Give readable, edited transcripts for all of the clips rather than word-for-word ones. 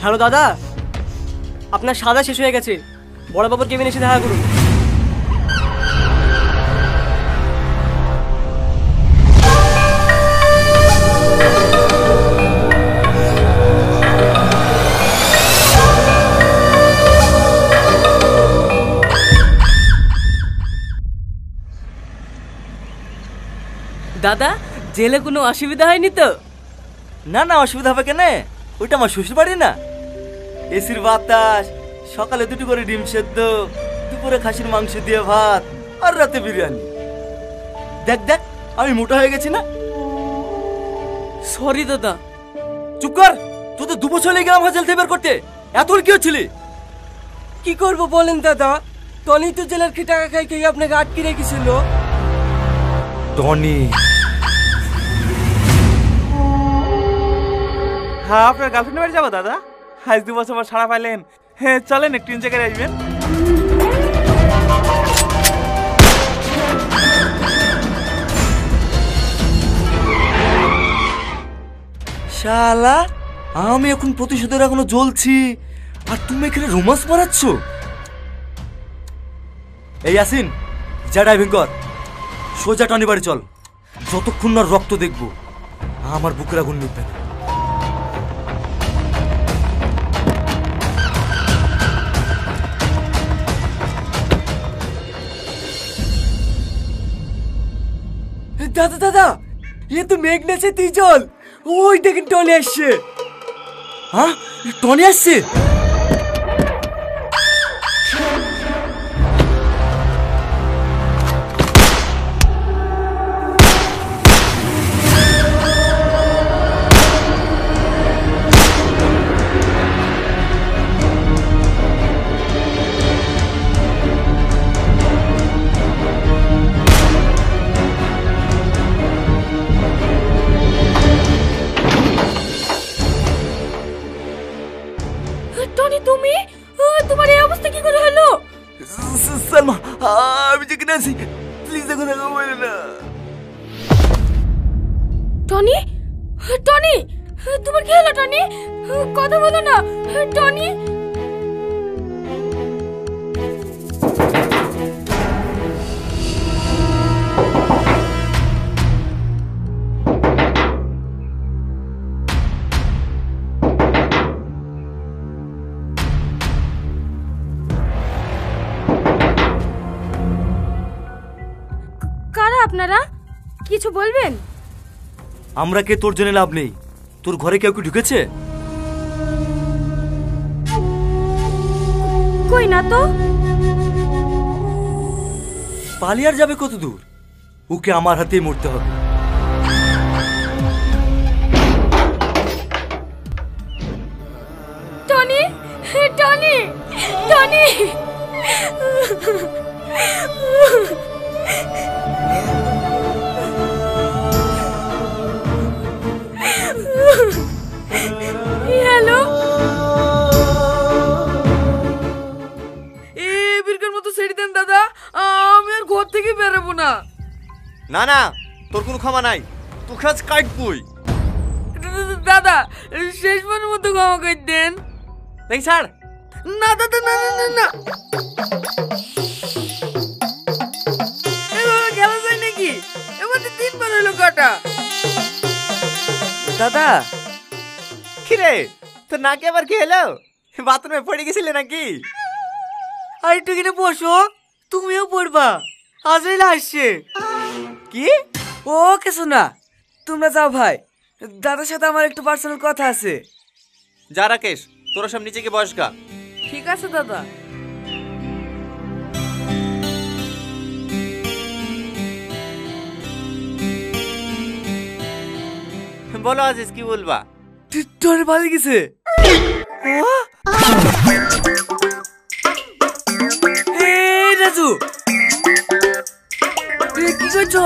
Hello দাদা, আপনার সাদা শেষ হয়ে গেছে, বড়বাবুর কেবিনে এসে দেখা করুন। দাদা, জেলে কোনো অসুবিধা হয়নি তো? না না, অসুবিধা হবে কেন? ওইটা আমার শ্বশুর বাড়ি না। এসির বাতাস, সকালে 2টি করে ডিম সেদ্ধ, দুপুরে খাসির মাংস দিয়ে ভাত, আর রাতে বিরিয়ানি। দেখ দেখ, আমি মোটা হয়ে গেছি না? সরি দাদা। চুপ কর, তোদের 2 বছর লেগে আমার জেল থেকে বের করতে। এত কি হচ্ছিলি? কি করব বলেন দাদা, টনি তো জেলার খেয়ে টাকা খাই খেয়ে আপনাকে আটকে রেখেছিল। টনি? হ্যাঁ, আপনার গার্লফ্রেন্ড বাড়ি যাবো দাদা। আজ 2 বছর পর ছাড়া পাইলেন। হ্যাঁ চলেন, একটু এনজয় করে আসবেন। শালা, আমি এখন প্রতিশোধের এখনো জ্বলছি, আর তুমি এখানে রোমান্স মারাচ্ছ? এই ইয়াসিন, যা ড্রাইভিং কর, সোজা টনি বাড়ি চল। যতক্ষণ না রক্ত দেখবো আমার বুকের আগুন নিবে না। দাদা দাদা, এ তো মেঘনাছে, তুই চল, ওই দেখেন টনি আসছে। হ্যাঁ, টনি আসছে? টনি, তুমি? তোমার এই অবস্থা কি করে হলো? সালমা, আমি যেখানে আছি, প্লিজ এখন দেখা বলে না। টনি, টনি, তোমার কি হলো? টনি, কথা বলো না। টনি, কারা আপনারা? কিছু বলবেন? আমরা কে তোর জন্য লাভ নেই। তোর ঘরে কেউ কি ঢুকেছে? কই না তো। পালিয়ে আর যাবে কত দূর? ওকে আমার হাতেই মরতে হবে। Tony, Tony, Tony. হ্যালো, এবিরকার মতো ছেড়ে দেন দাদা, আমি আর ঘর থেকে বেরোবো না। না না, তোর কোনো ক্ষমা নাই, তোকে আজ কাটবই। দাদা, শেষবারের মতো ক্ষমা করে দেন। দেখি ছাড়। না দাদা, না না না না, এভাবে খেলা যায় নাকি? এবার 3বার হলো কাটা। দাদা, কিরে তোর নাকে আবার কি হলো? বাথরুমে পড়ে গেছিলে নাকি? আর একটু কিনে বসো, তুমিও পড়বা, আজরাইল আসছে। কি? ও কিছু না, তোমরা যাও ভাই, দাদার সাথে আমার একটু পার্সোনাল কথা আছে। যা রাকেশ, তোরা সব নিচে গিয়ে বস গা। ঠিক আছে দাদা। বলো আজিজ, কি বলবা? তোর ভালো গেছে। রাজু, কি করছো?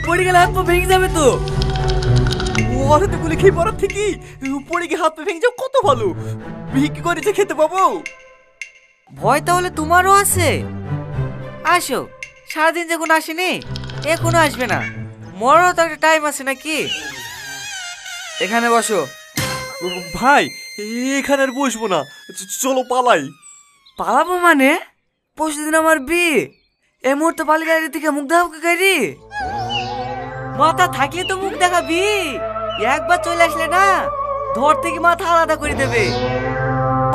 পড়ে গেলে হাত পা ভেঙে যাবে তো। ওরা তো গুলি খেয়ে পড়ার থেকে পড়ে গিয়ে হাত পা ভেঙে যাও, কত ভালো। বিক্রি করেছে, খেতে পাবো। ভয় তাহলে তোমারও আছে? আসো, সারাদিন যখন আসেনি এখনো আসবে না, মরারও তো একটা টাইম আছে নাকি। এখানে বসো। ভাই, এখানে আর বসবো না, চলো পালাই। পালাবো মানে? পরশুদিন আমার বিয়ে, এই মুহূর্তে পালিয়ে গাড়ি থেকে মুখ দেখাবো কি গাড়ি? মাথা থাকলে তো মুখ দেখাবি, একবার চলে আসলে না ধর থেকে মাথা আলাদা করে দেবে।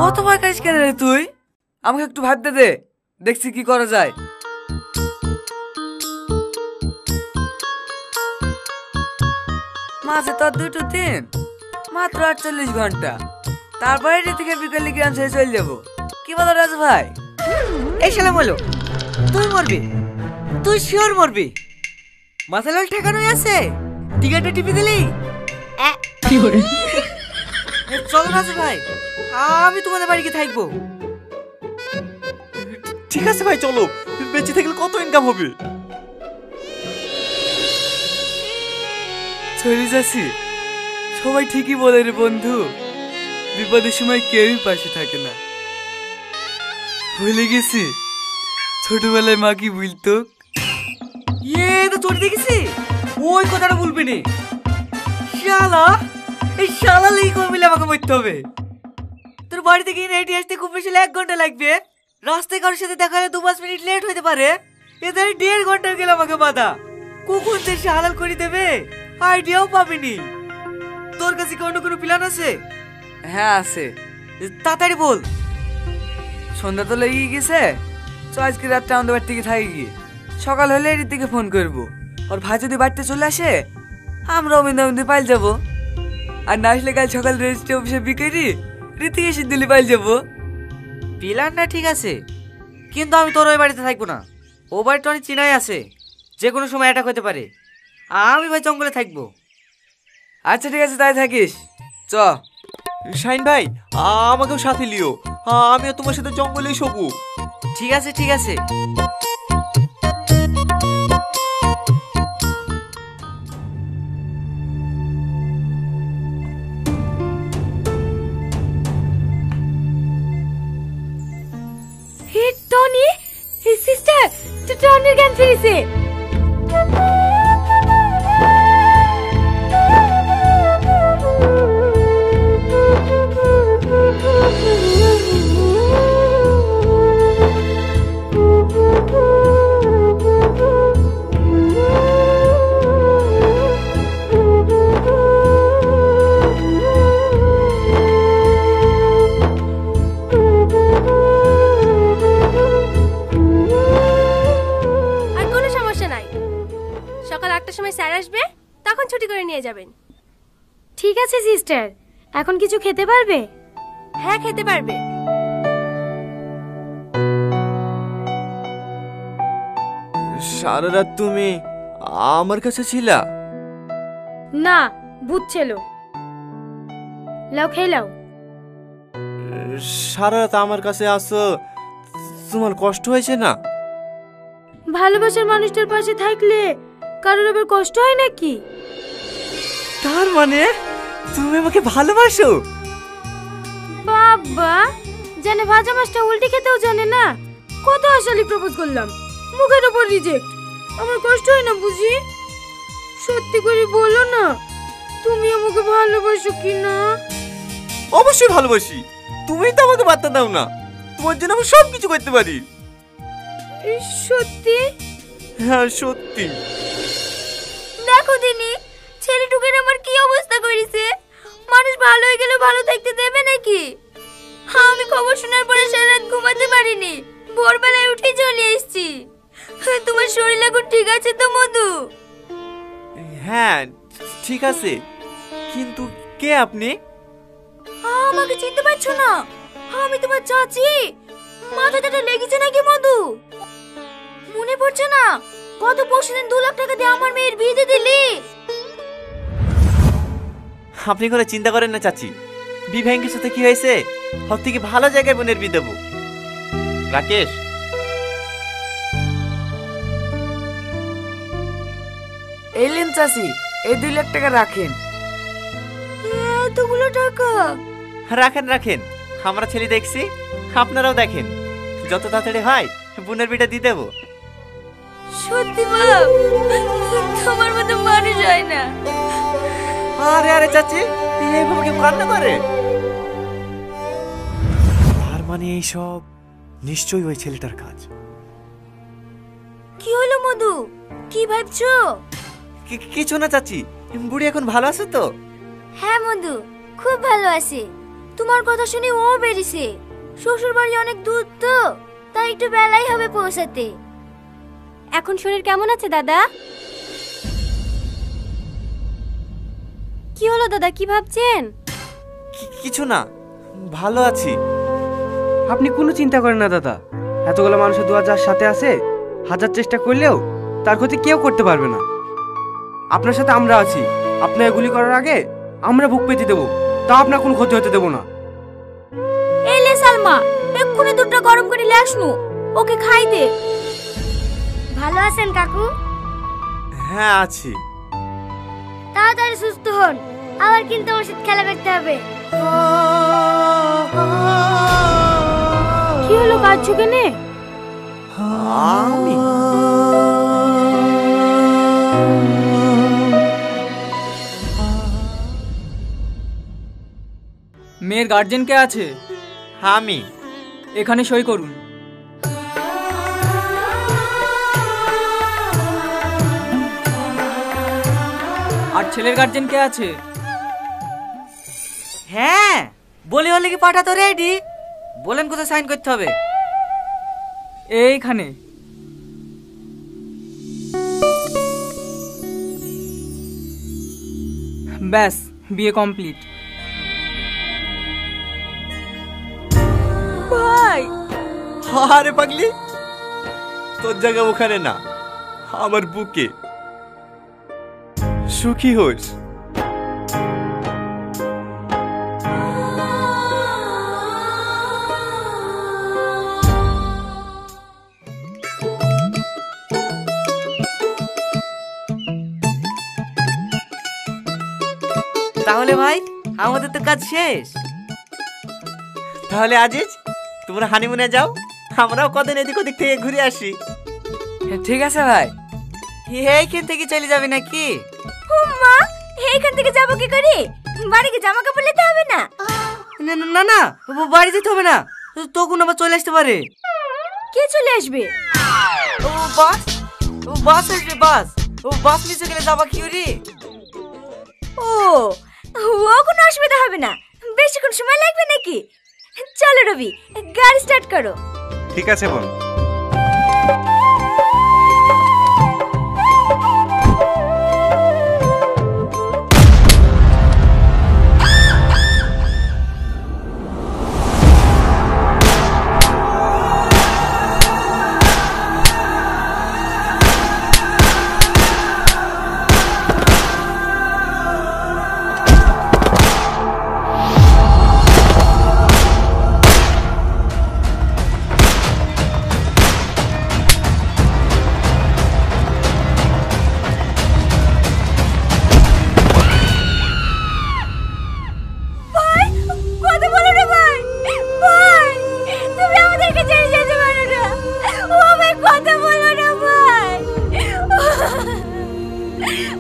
কত ভয় করিস কেন রে তুই? আমাকে একটু ভাবতে দে, দেখছি কি করা যায়। মাঝে তো আর 2 to 3, মাত্র 48 ঘন্টা, তারপরে এটি থেকে বিকেলে গ্রাম ছেড়ে চলে যাবো। কি বলো রাজু ভাই? এই শালা বলো, তুই মরবি, তুই শিওর মরবি। মাথা লাল ঠেকানোই আছে, টিকাটা টিপে দিলি। চলো রাজু ভাই, আমি তোমাদের বাড়ি গিয়ে থাকবো। ঠিক আছে ভাই, চলো। বেঁচে থাকলে কত ইনকাম হবে? চলে যাচ্ছি, সবাই ঠিকই বলে রে বন্ধু, বিপদের সময় কেউই পাশে থাকে না। ভুলে গেছি ছোটবেলায় মা কি বলতো? তো চলে দেখেছি, ওই কথাটা বলবি নি। শালা, এই শালা লেগে করে মিলে আমাকে মরতে হবে। তোর বাড়ি থেকে হেঁটে আসতে খুব বেশি 1 ঘন্টা লাগবে, রাস্তায় কারোর সাথে দেখা হলে 2-5 মিনিট লেট হতে পারে। এদের 1.5 ঘন্টা গেল আমাকে বাধা। কখন যে সে হালাল করে দেবে আইডিয়াও পাবিনি। তোর কাছে কি অন্য কোনো প্ল্যান আছে? হ্যাঁ আছে, তাড়াতাড়ি বল। সন্ধ্যা তো লেগে গেছে, তো আজকে রাতটা আমাদের বাড়ি থেকে থাকি গিয়ে, সকাল হলে এর থেকে ফোন করবো। আর ভাই যদি বাড়িতে চলে আসে, আমরা অমিন্দে পাইল যাবো। আর না আসলে কাল সকাল রেজিস্ট্রি অফিসে বিকেরি রীতিকে এসে দিল্লি পাইল যাবো। প্ল্যানটা ঠিক আছে, কিন্তু আমি তোর ওই বাড়িতে থাকবো না। ও বাড়িটা অনেক চিনাই আছে, যে কোনো সময় অ্যাটাক হতে পারে। আমি ভাই জঙ্গলে থাকবো। আচ্ছা ঠিক আছে, তাই থাকিস। চ শাইন ভাই, আমাকেও সাথে লিও, আমিও তোমার সাথে জঙ্গলেই শোবো। ঠিক আছে ঠিক আছে। হে টনি, হে সিস্টার, টনির গান ফিরেছে। নিয়ে যাবেন। ঠিক আছে সিস্টার, এখন কিছু খেতে পারবে? হ্যাঁ খেতে পারবে। সারা রাত তুমি আমার কাছে ছিলা? না, ভূত ছিল। লাও খেয়ে লাও। সারা রাত আমার কাছে আসো, তোমার কষ্ট হয়েছে না? ভালোবাসার মানুষটার পাশে থাকলে কারোর আবার কষ্ট হয় নাকি? তার মানে তুমি আমাকে ভালোবাসো? বাবা জানে ভাজা মাছটা উল্টে খেতেও জানে না। কত আশালি প্রপোজ করলাম, মুখের উপর রিজেক্ট। আমার কষ্ট হয় না বুঝি? সত্যি করে বলো না, তুমি আমাকে ভালোবাসো কি না? অবশ্যই ভালোবাসি, তুমি তো আমাকে বার্তা দাও না, তোমার জন্য আমি সব কিছু করতে পারি। সত্যি? হ্যাঁ সত্যি। দেখো দিনি, ছেলেটুকের আমার কি অবস্থা করেছে। মানুষ ভালো হয়ে গেলে ভালো থাকতে দেবে নাকি? আমি খবর শোনার পরে সারা রাত ঘুমাতে পারিনি, ভোরবেলায় উঠে চলে এসেছি। তোমার শরীর এখন ঠিক আছে তো মধু? হ্যাঁ ঠিক আছে, কিন্তু কে আপনি? আমাকে চিনতে পারছো না? আমি তোমার চাচি। মাথাটা লেগেছে নাকি মধু? মনে পড়ছে না? গত পরশুদিন 2 লাখ টাকা দিয়ে আমার মেয়ের বিয়ে দিয়ে দিলি। আপনি কোনো চিন্তা করেন না চাচি, বিভাঙ্গের সাথে কি হয়েছে, সব থেকে ভালো জায়গায় বোনের বিয়ে দেবো। রাকেশ, এলেন চাচি, এই 2 লাখ টাকা রাখেন। এতগুলো টাকা? রাখেন রাখেন, আমরা ছেলে দেখছি, আপনারাও দেখেন, যত তাড়াতাড়ি হয় বোনের বিয়েটা দিয়ে দেবো। সত্যি বাপ, তোমার মতো মানুষ হয় না। আরে আরে চাচি, এইভাবে কেউ কান্না করে? মানে এইসব নিশ্চয়ই ওই ছেলেটার কাজ। কি হলো মধু, কি ভাবছো? কিছু না চাচি, বুড়ি এখন ভালো আছে তো? হ্যাঁ মধু, খুব ভালো আছে। তোমার কথা শুনে ও বেরিয়েছে। শ্বশুর বাড়ি অনেক দূর তো, তাই একটু বেলাই হবে পৌঁছাতে। এখন শরীর কেমন আছে দাদা? কি হলো দাদা, কি ভাবছেন? কিছু না, ভালো আছি। আপনি কোনো চিন্তা করেন না দাদা, এতগুলো মানুষের দোয়া যার সাথে আছে, হাজার চেষ্টা করলেও তার ক্ষতি কেউ করতে পারবে না। আপনার সাথে আমরা আছি। আপনার এগুলি করার আগে আমরা বুক পেতে দেবো, তা আপনার কোনো ক্ষতি হতে দেবো না। এই লে সালমা, এক্ষুনি দুধটা গরম করে নিয়ে আসনু, ওকে খাই দে। ভালো আছেন কাকু? হ্যাঁ আছি। তাড়াতাড়ি সুস্থ হন, আবার কিন্তু আমার সাথে খেলা করতে হবে। কি হলো, কাঁদছো কেনে? আমি মেয়ের গার্জেন কে আছে? আমি এখানে সই করুন। আর ছেলের গার্জেন কে আছে? হ্যাঁ, বলি হলে কি পাঠা তো রেডি। বলেন কোথায় সাইন করতে হবে? এইখানে। ব্যাস, বিয়ে কমপ্লিট। ভাই, আরে পাগলি, তোর জায়গা ওখানে না, আমার বুকে। সুখী হোস। তাহলে ভাই, আমাদের তো কাজ শেষ। তাহলে আজিজ, তোমরা হানিমুনে যাও, আমরাও কদিন এদিক ওদিক থেকে ঘুরে আসি। ঠিক আছে ভাই। এইখান থেকে চলে যাবে নাকি? মা, এইখান থেকে যাবো কি করে? বাড়িতে জামা কাপড় নিতে হবে না? না না না না, বাড়ি যেতে হবে না, তখন আবার চলে আসতে পারে। কে চলে আসবে? ও বাস, ও বাস আসবে, বাস। ও বাস নিচে গেলে যাবা কি রে? ও, ও কোনো অসুবিধা হবে না। বেশিক্ষণ সময় লাগবে নাকি? চলো রবি, গাড়ি স্টার্ট করো। ঠিক আছে বোন। কথা বলো না ভাই। ভাই, তুমি আমাদেরকে ছেড়ে যেতে পারো না। ও ভাই, কথা বলো না ভাই।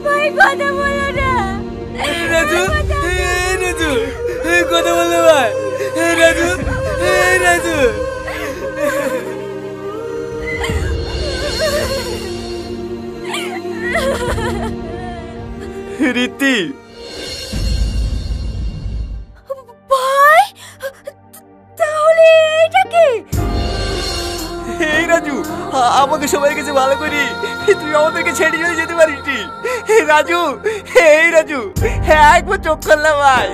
ভাই, কথা বলো না। রাজু, রাজু, কথা বললে ভাই। রাজু, রাজু। রীতি, ভাই, তাহলে এটা কি? এই রাজু, আমাকে সবাই কাছে ভালো করি, তুই আমাদেরকে ছেড়ে চলে যেতে পারিস নি। রাজু, এই রাজু, একবার চোখ করলাম ভাই।